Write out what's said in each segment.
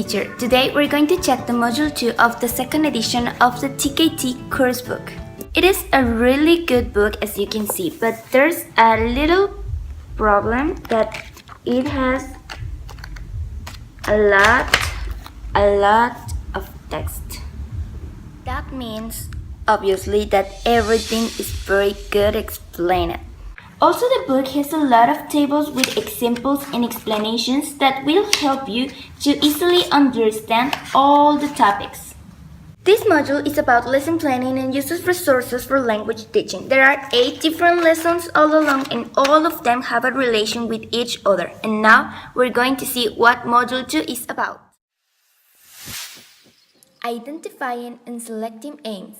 teacher. Today we're going to check the Module 2 of the second edition of the Tkt course book. It is a really good book as you can see, but there's a little problem that it has a lot of text. That means obviously that everything is very good explained. Also, the book has a lot of tables with examples and explanations that will help you to easily understand all the topics. This module is about lesson planning and uses resources for language teaching. There are 8 different lessons all along and all of them have a relation with each other. And now we're going to see what Module 2 is about. Identifying and selecting aims.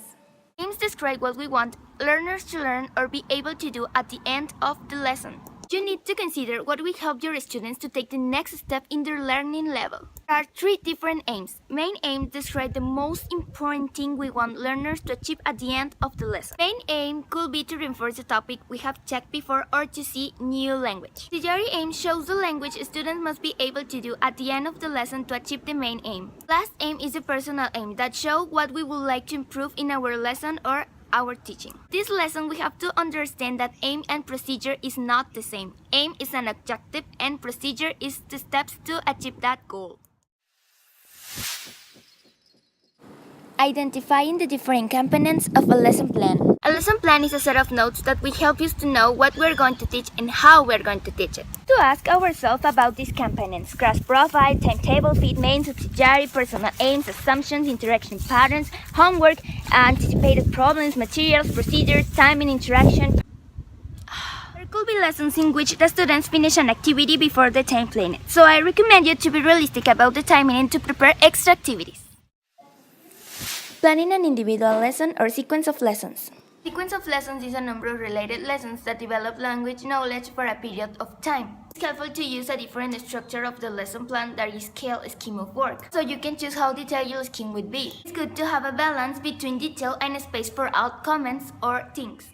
Aims describe what we want learners to learn or be able to do at the end of the lesson. You need to consider what will help your students to take the next step in their learning level. There are 3 different aims. Main aim describes the most important thing we want learners to achieve at the end of the lesson. Main aim could be to reinforce the topic we have checked before or to see new language. Secondary aim shows the language students must be able to do at the end of the lesson to achieve the main aim. Last aim is the personal aim that shows what we would like to improve in our lesson or our teaching. This lesson we have to understand that aim and procedure is not the same. Aim is an objective and procedure is the steps to achieve that goal. Identifying the different components of a lesson plan. A lesson plan is a set of notes that will help us to know what we're going to teach and how we're going to teach it. To ask ourselves about these components: class profile, timetable, feed, main, subsidiary, personal aims, assumptions, interaction patterns, homework, anticipated problems, materials, procedures, time and interaction. There could be lessons in which the students finish an activity before the time planned, so I recommend you to be realistic about the timing and to prepare extra activities. Planning an individual lesson or sequence of lessons. Sequence of lessons is a number of related lessons that develop language knowledge for a period of time. It's helpful to use a different structure of the lesson plan that is called a scheme of work, so you can choose how detailed your scheme would be. It's good to have a balance between detail and space for out comments or things.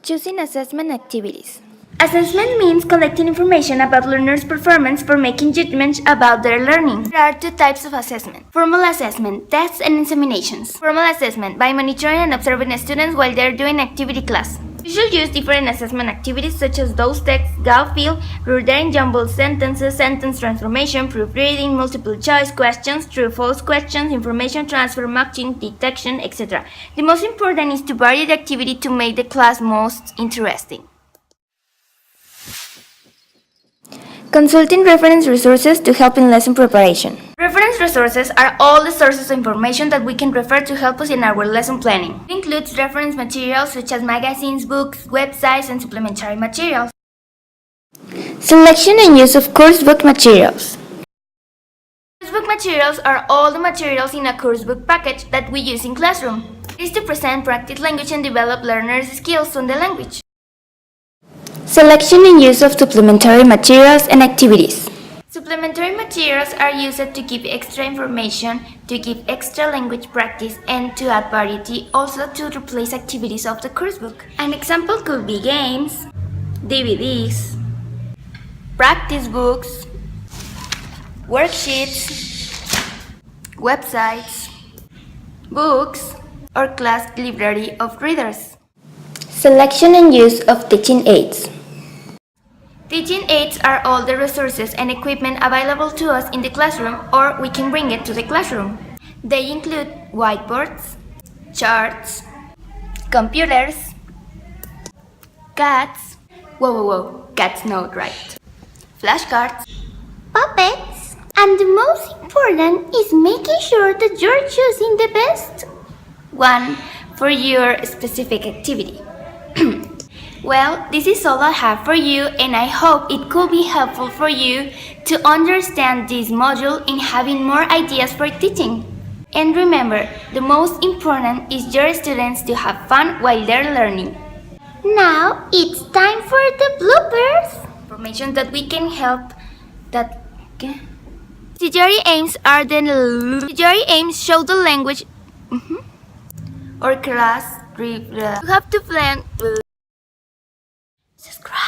Choosing assessment activities. Assessment means collecting information about learners' performance for making judgments about their learning. There are 2 types of assessment: formal assessment, tests and examinations. Formal assessment, by monitoring and observing students while they're doing activity class. You should use different assessment activities such as those texts, gap fill, rewording jumbled sentences, sentence transformation, proofreading, multiple choice questions, true-false questions, information transfer, matching, detection, etc. The most important is to vary the activity to make the class most interesting. Consulting reference resources to help in lesson preparation. Reference resources are all the sources of information that we can refer to help us in our lesson planning. It includes reference materials such as magazines, books, websites, and supplementary materials. Selection and use of coursebook materials. Coursebook materials are all the materials in a coursebook package that we use in classroom. It is to present, practice language, and develop learners' skills on the language. Selection and use of supplementary materials and activities. Supplementary materials are used to give extra information, to give extra language practice, and to add variety, also to replace activities of the coursebook. An example could be games, DVDs, practice books, worksheets, websites, books, or class library of readers. Selection and use of teaching aids. Teaching aids are all the resources and equipment available to us in the classroom, or we can bring it to the classroom. They include whiteboards, charts, computers, cats, cats not right, flashcards, puppets, and the most important is making sure that you're choosing the best one for your specific activity. Well, this is all I have for you, and I hope it could be helpful for you to understand this module and having more ideas for teaching. And remember, the most important is your students to have fun while they're learning. Now, it's time for the bloopers. Information that we can help that... Subsidiary aims are the... Subsidiary aims show the language... or class... You have to plan... Subscribe.